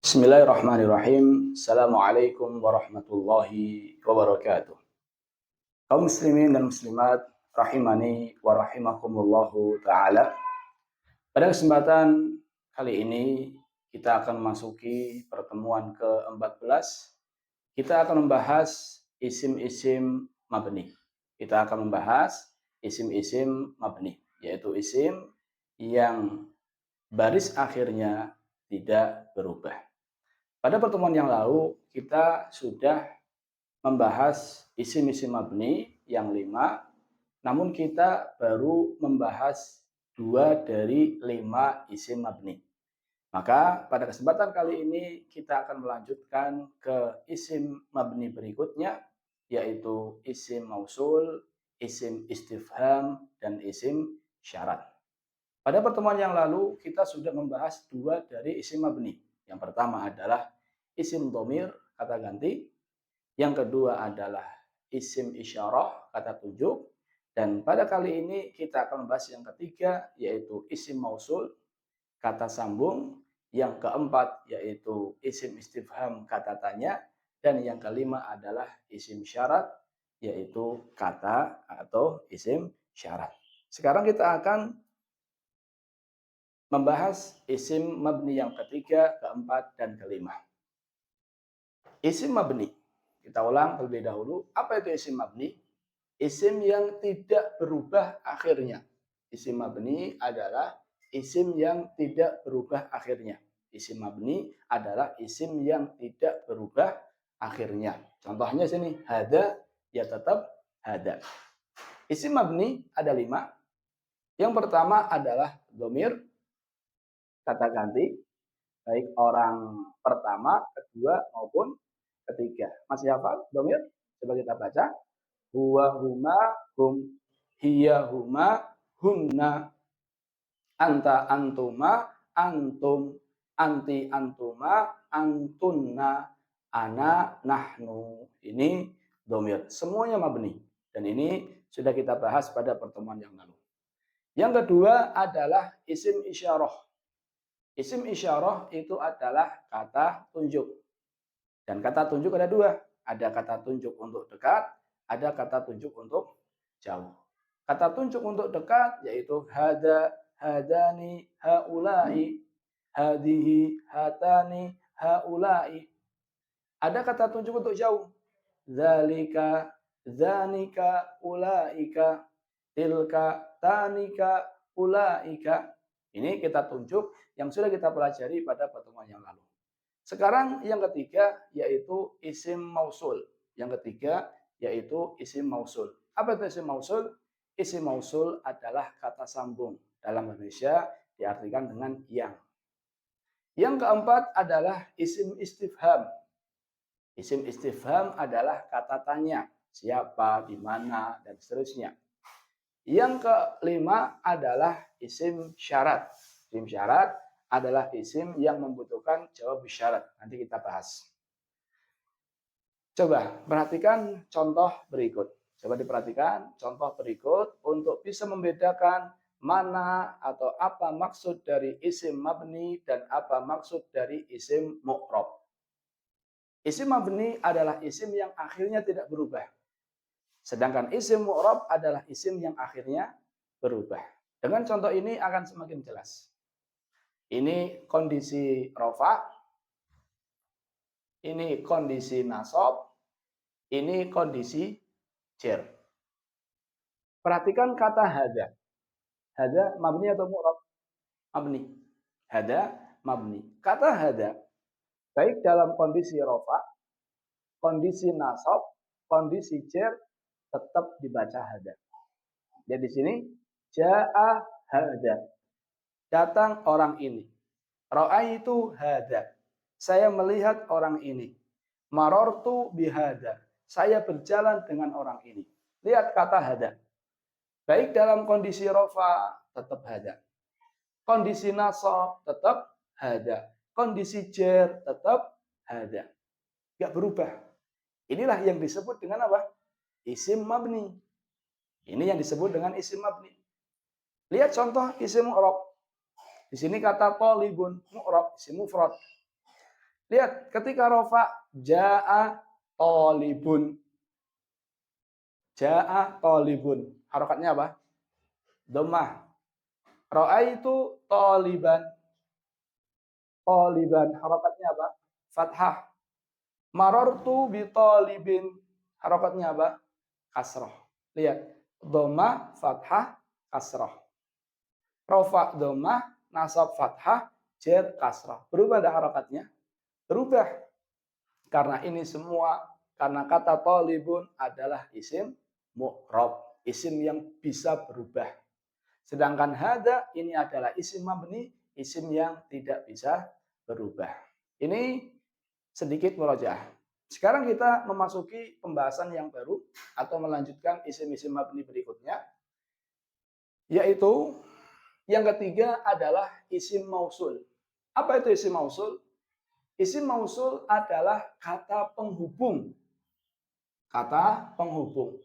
Bismillahirrahmanirrahim. Assalamualaikum warahmatullahi wabarakatuh. Kaum muslimin dan muslimat rahimani wa rahimakumullahu taala. Pada kesempatan kali ini kita akan memasuki pertemuan ke-14. Kita akan membahas isim-isim mabni. Kita akan membahas isim-isim mabni, yaitu isim yang baris akhirnya tidak berubah. Pada pertemuan yang lalu, kita sudah membahas isim-isim mabni yang 5, namun kita baru membahas 2 dari 5 isim mabni. Maka pada kesempatan kali ini kita akan melanjutkan ke isim mabni berikutnya, yaitu isim mausul, isim istifham, dan isim syarat. Pada pertemuan yang lalu kita sudah membahas 2 dari isim mabni. Yang pertama adalah isim dhamir, kata ganti. Yang kedua adalah isim isyarah, kata tunjuk. Dan pada kali ini kita akan membahas yang ketiga, yaitu isim mausul, kata sambung. Yang keempat yaitu isim istifham, kata tanya. Dan yang kelima adalah isim syarat, yaitu kata atau isim syarat. Sekarang kita akan membahas isim mabni yang ketiga, keempat, dan kelima. Isim mabni. Kita ulang terlebih dahulu. Apa itu isim mabni? Isim yang tidak berubah akhirnya. Isim mabni adalah isim yang tidak berubah akhirnya. Isim mabni adalah isim yang tidak berubah akhirnya. Contohnya sini, hada, ya tetap hada. Isim mabni ada 5. Yang pertama adalah dhamir, kata ganti, baik orang pertama, kedua maupun ketiga. Masih hafal dhamir? Coba kita baca. Huwa, huma, hum, hiya, huma, humna, anta, antuma, antum, anti, antuma, antunna, ana, nahnu. Ini dhamir. Semuanya mabni. Dan ini sudah kita bahas pada pertemuan yang lalu. Yang kedua adalah isim isyarah. Isim isyarah itu adalah kata tunjuk. Dan kata tunjuk ada 2. Ada kata tunjuk untuk dekat, ada kata tunjuk untuk jauh. Kata tunjuk untuk dekat yaitu hada, hadani, haulai, hadihi, hatani, haulai. Ada kata tunjuk untuk jauh. Zalika, zanika, ulaika, tilka, tanika, ulaika. Ini kita tunjuk yang sudah kita pelajari pada pertemuan yang lalu. Sekarang yang ketiga yaitu isim mausul. Yang ketiga yaitu isim mausul. Apa itu isim mausul? Isim mausul adalah kata sambung. Dalam Indonesia diartikan dengan yang. Yang keempat adalah isim istifham. Isim istifham adalah kata tanya. Siapa, di mana, dan seterusnya. Yang kelima adalah isim syarat. Isim syarat adalah isim yang membutuhkan jawab syarat. Nanti kita bahas. Coba perhatikan contoh berikut. Coba diperhatikan contoh berikut untuk bisa membedakan mana atau apa maksud dari isim mabni dan apa maksud dari isim mu'rab. Isim mabni adalah isim yang akhirnya tidak berubah. Sedangkan isim mu'rab adalah isim yang akhirnya berubah. Dengan contoh ini akan semakin jelas. Ini kondisi rofa, ini kondisi nasab, ini kondisi jar. Perhatikan kata hada. Hada mabni atau mu'rab? Mabni. Hada mabni. Kata hada baik dalam kondisi rofa, kondisi nasab, kondisi jar tetap dibaca hada. Jadi di sini ja'a hada. Datang orang ini. Ra'aitu hada. Saya melihat orang ini. Marortu bihada. Saya berjalan dengan orang ini. Lihat kata hada. Baik dalam kondisi rofa tetap hada. Kondisi nasab tetap hada. Kondisi jar tetap hada. Gak berubah. Inilah yang disebut dengan apa? Isim mabni. Ini yang disebut dengan isim mabni. Lihat contoh isim mu'rab. Di sini kata talibun, mu'rab, isim mufrad. Lihat, ketika rofa, ja'a tolibun. Ja'a tolibun. Harokatnya apa? Dhammah. Ra'aitu toliban. Toliban. Harokatnya apa? Fathah. Marortu bi tolibin. Harokatnya apa? Kasroh. Lihat. Dhammah, fathah, kasroh. Rofa, dhammah, nasab, fathah, jar, kasroh. Berubah dah harokatnya? Berubah. Karena ini semua, karena kata tolibun adalah isim mu'rab, isim yang bisa berubah. Sedangkan hada ini adalah isim mabni, isim yang tidak bisa berubah. Ini sedikit murojaah. Sekarang kita memasuki pembahasan yang baru atau melanjutkan isim-isim mabni berikutnya, yaitu yang ketiga adalah isim mausul. Apa itu isim mausul? Isim mausul adalah kata penghubung. Kata penghubung.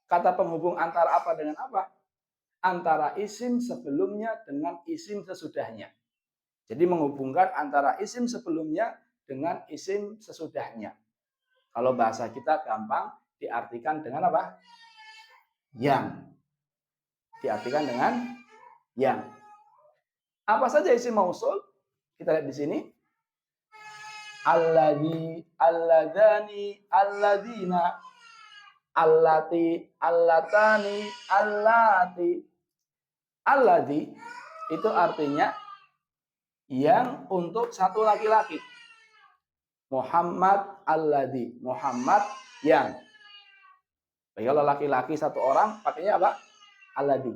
Kata penghubung antara apa dengan apa? Antara isim sebelumnya dengan isim sesudahnya. Jadi menghubungkan antara isim sebelumnya dengan isim sesudahnya. Kalau bahasa kita gampang diartikan dengan apa? Yang. Diartikan dengan yang. Apa saja isim mausul? Kita lihat di sini. Alladzi, alladani, alladzina, allati, allatani, allati. Alladzi itu artinya yang untuk satu laki-laki. Muhammad alladzi, Muhammad yang. Kalau laki-laki satu orang pakainya apa? Alladzi.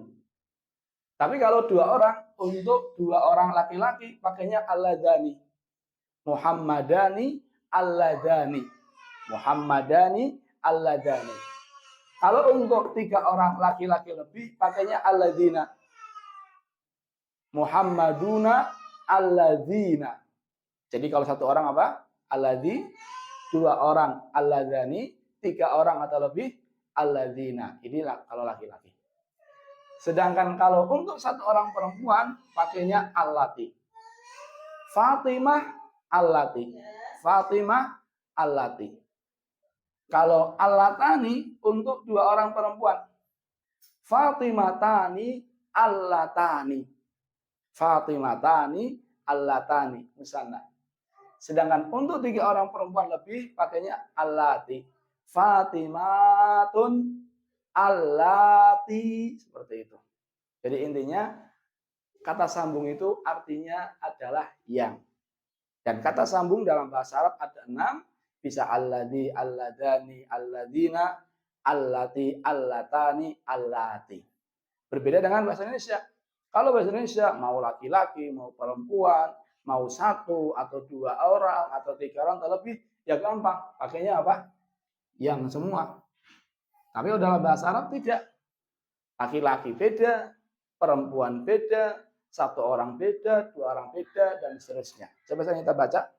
Tapi kalau dua orang, untuk dua orang laki-laki pakainya alladzani. Muhammadani alladzani. Muhammadani alladzani. Kalau untuk tiga orang laki-laki lebih pakainya alladzina. Muhammaduna alladzina. Jadi kalau satu orang apa? Alladzi, dua orang alladzani, tiga orang atau lebih alladzina. Inilah kalau laki-laki. Sedangkan kalau untuk satu orang perempuan pakainya allati. Fatimah allati. Fatimah allati. Kalau allatani untuk dua orang perempuan. Fatimatani allatani. Fatimatani allatani. Misalnya. Sedangkan untuk tiga orang perempuan lebih pakainya allati. Fatimatun allati. Seperti itu. Jadi intinya kata sambung itu artinya adalah yang. Dan kata sambung dalam bahasa Arab ada 6. Bisa alladzi, alladani, alladzina, allati, allatani, allati. Berbeda dengan bahasa Indonesia. Kalau bahasa Indonesia mau laki-laki, mau perempuan, mau satu atau dua orang atau tiga orang atau lebih, ya gampang. Pakainya apa? Yang semua. Tapi dalam bahasa Arab tidak. Laki-laki beda, perempuan beda, satu orang beda, dua orang beda, dan seterusnya. Coba kita baca.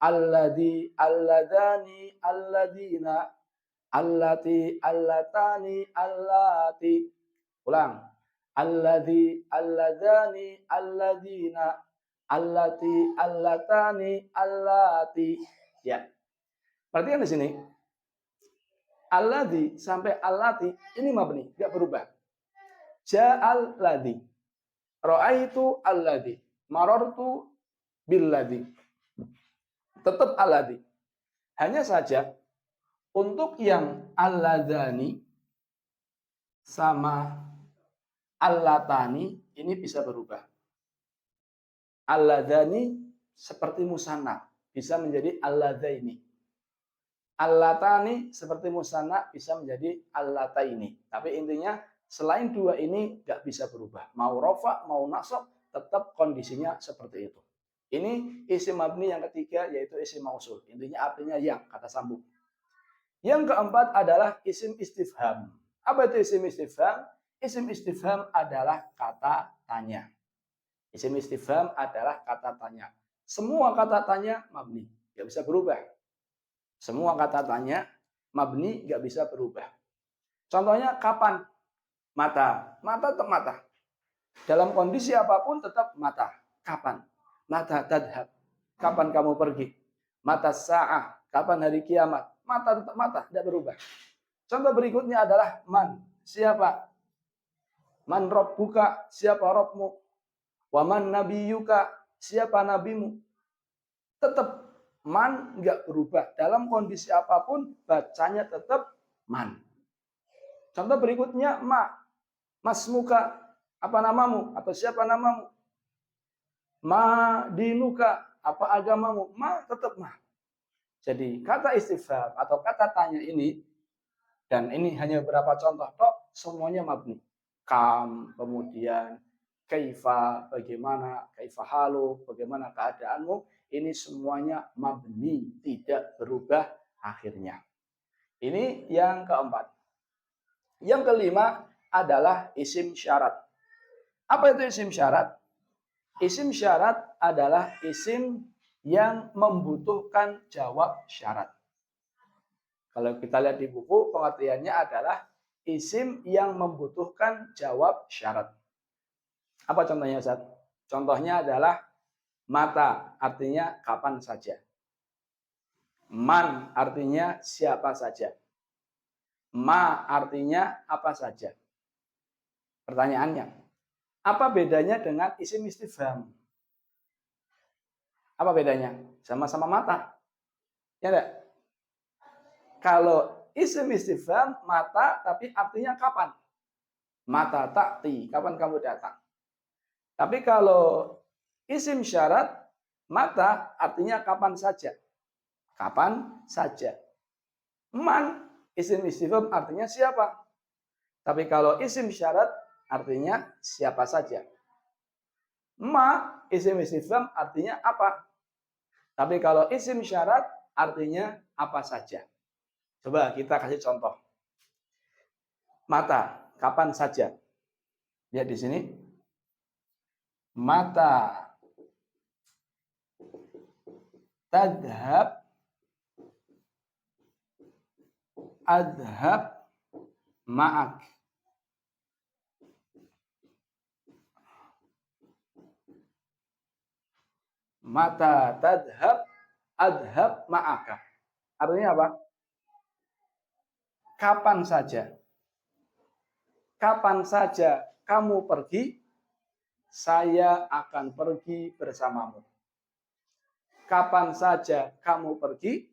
Alladzi, alladani, alladzina, allati, allatani, allati. Ulang. Alladzi, alladani, alladzina, allati, allatani, allati. Ya. Perhatikan di sini. Alladzi sampai allati ini mabni, enggak berubah. Ja'al ladzi. Ra'aitu alladzi. Marartu billadzi. Tetap alladzi. Hanya saja untuk yang alladzani sama allatani ini bisa berubah. Alladzani seperti musanna bisa menjadi alladzaini. Allatani seperti musanna bisa menjadi allataini. Tapi intinya selain dua ini nggak bisa berubah. Mau rofa, mau nasab, tetap kondisinya seperti itu. Ini isim mabni yang ketiga yaitu isim mausul. Intinya artinya yang, kata sambung. Yang keempat adalah isim istifham. Apa itu isim istifham? Isim istifham adalah kata tanya. Isim istifham adalah kata tanya. Semua kata tanya mabni, nggak bisa berubah. Semua kata tanya mabni nggak bisa berubah. Contohnya kapan? Mata. Mata tetap mata. Dalam kondisi apapun tetap mata. Kapan? Mata tadhab. Kapan kamu pergi? Mata sa'ah, kapan hari kiamat? Mata tetap mata, tidak berubah. Contoh berikutnya adalah man, siapa? Man rabbuka, siapa Rabbmu? Wa man nabiyuka, siapa nabimu? Tetap man nggak berubah. Dalam kondisi apapun, bacanya tetap man. Contoh berikutnya ma, masmuka, apa namamu? Atau siapa namamu? Ma dinuka, apa agamamu? Ma tetap ma. Jadi kata istifham atau kata tanya ini, dan ini hanya beberapa contoh tok, semuanya mabni. Kam, kemudian kaifa, bagaimana, kaifa halu, bagaimana keadaanmu, ini semuanya mabni, tidak berubah akhirnya. Ini yang keempat. Yang kelima adalah isim syarat. Apa itu isim syarat? Isim syarat adalah isim yang membutuhkan jawab syarat. Kalau kita lihat di buku, pengertiannya adalah isim yang membutuhkan jawab syarat. Apa contohnya, Ustaz? Contohnya adalah mata, artinya kapan saja. Man, artinya siapa saja. Ma, artinya apa saja. Pertanyaannya, apa bedanya dengan isim istifham? Apa bedanya? Sama-sama mata. Ya enggak? Kalau isim istifham mata tapi artinya kapan? Mata ta'ti, kapan kamu datang? Tapi kalau isim syarat mata artinya kapan saja. Kapan saja. Man isim istifham artinya siapa? Tapi kalau isim syarat artinya siapa saja. Ma isim istifham artinya apa? Tapi kalau isim syarat artinya apa saja. Coba kita kasih contoh. Mata, kapan saja? Lihat di sini. Mata tadhab adhab ma'ak. Mata tadhab adhab ma'aka. Artinya apa? Kapan saja. Kapan saja kamu pergi, saya akan pergi bersamamu. Kapan saja kamu pergi,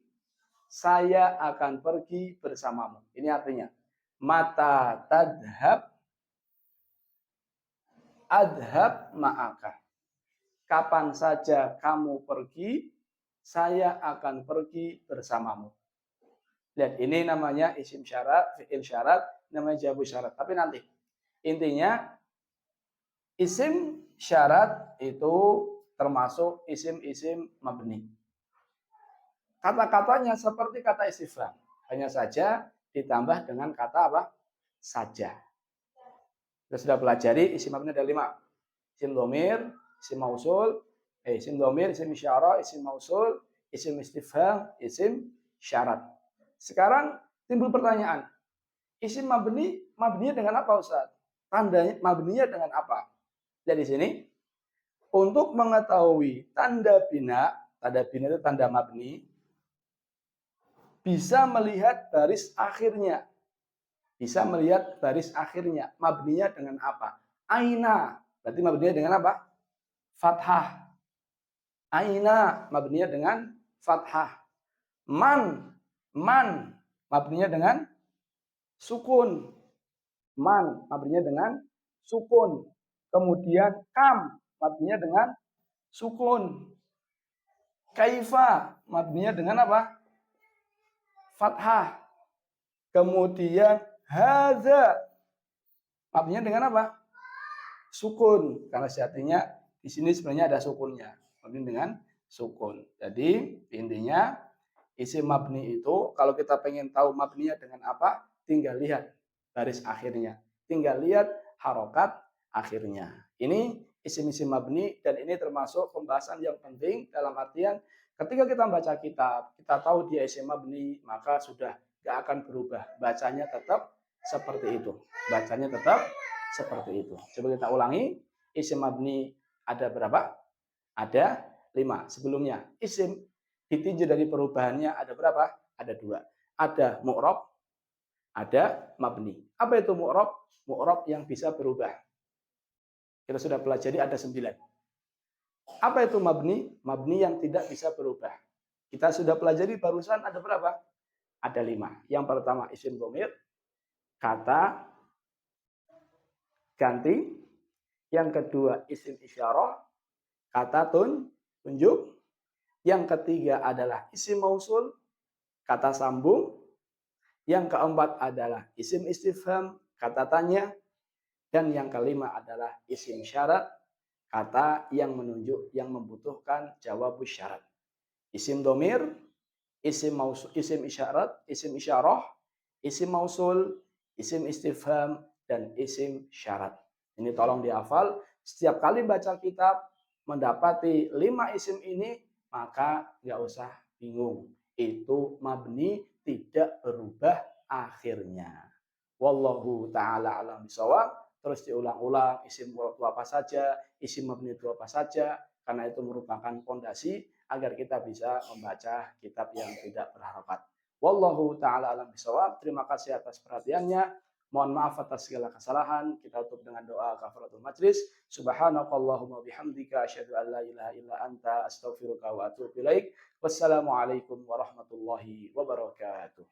saya akan pergi bersamamu. Ini artinya, mata tadhab adhab ma'aka. Kapan saja kamu pergi, saya akan pergi bersamamu. Lihat, ini namanya isim syarat, fi'il syarat, namanya jawabu syarat. Tapi nanti, intinya isim syarat itu termasuk isim-isim mabni. Kata-katanya seperti kata istifham, hanya saja ditambah dengan kata apa? Saja. Kita sudah pelajari isim mabni ada 5. Isim dhamir, isim mausul, isim dhamir, isim isyarah, isim mausul, isim istifham, isim syarat. Sekarang timbul pertanyaan, isim mabni, mabninya dengan apa, Ustaz? Tandanya mabninya dengan apa? Jadi sini, untuk mengetahui tanda bina itu tanda mabni, bisa melihat baris akhirnya. Bisa melihat baris akhirnya. Mabninya dengan apa? Aina. Berarti mabninya dengan apa? Fathah. Aina. Mabninya dengan fathah. Man. Mabninya dengan sukun. Man. Mabninya dengan sukun. Kemudian kam. Mabninya dengan sukun. Kaifa. Mabninya dengan apa? Fathah. Kemudian hadza. Mabninya dengan apa? Sukun. Karena sejatinya di sini sebenarnya ada sukunnya. Mabni dengan sukun. Jadi intinya isim mabni itu kalau kita pengen tahu mabninya dengan apa, tinggal lihat baris akhirnya. Tinggal lihat harokat akhirnya. Ini isim-isim mabni dan ini termasuk pembahasan yang penting dalam artian ketika kita baca kitab, kita tahu dia isim mabni, maka sudah gak akan berubah. Bacanya tetap seperti itu. Bacanya tetap seperti itu. Coba kita ulangi. Isim mabni ada berapa? Ada 5. Sebelumnya isim ditinjau dari perubahannya ada berapa? Ada dua. Ada mu'rab, ada mabni. Apa itu mu'rab? Mu'rab yang bisa berubah. Kita sudah pelajari ada 9. Apa itu mabni? Mabni yang tidak bisa berubah. Kita sudah pelajari barusan ada berapa? Ada 5. Yang pertama isim dhamir, kata, ganti. Yang kedua isim isyarah, kata tunjuk. Yang ketiga adalah isim mausul, kata sambung. Yang keempat adalah isim istifham, kata tanya. Dan yang kelima adalah isim syarat, kata yang menunjuk, yang membutuhkan jawab syarat. Isim domir, isim mausul, isim isyarat, isim isyarah, isim mausul, isim istifham, dan isim syarat. Ini tolong dihafal. Setiap kali baca kitab mendapati 5 isim ini, maka nggak usah bingung. Itu mabni, tidak berubah akhirnya. Wallahu ta'ala alam bisawab. Terus diulang-ulang isim itu apa saja, isim mabni itu apa saja, karena itu merupakan fondasi agar kita bisa membaca kitab yang tidak berharokat. Wallahu ta'ala alam bisawab. Terima kasih atas perhatiannya. Mohon maaf atas segala kesalahan. Kita tutup dengan doa kafaratul majlis. Subhanakallahumma bihamdika asyhadu an la ilaha illa anta astaghfiruka wa atubu ilaik. Wassalamualaikum warahmatullahi wabarakatuh.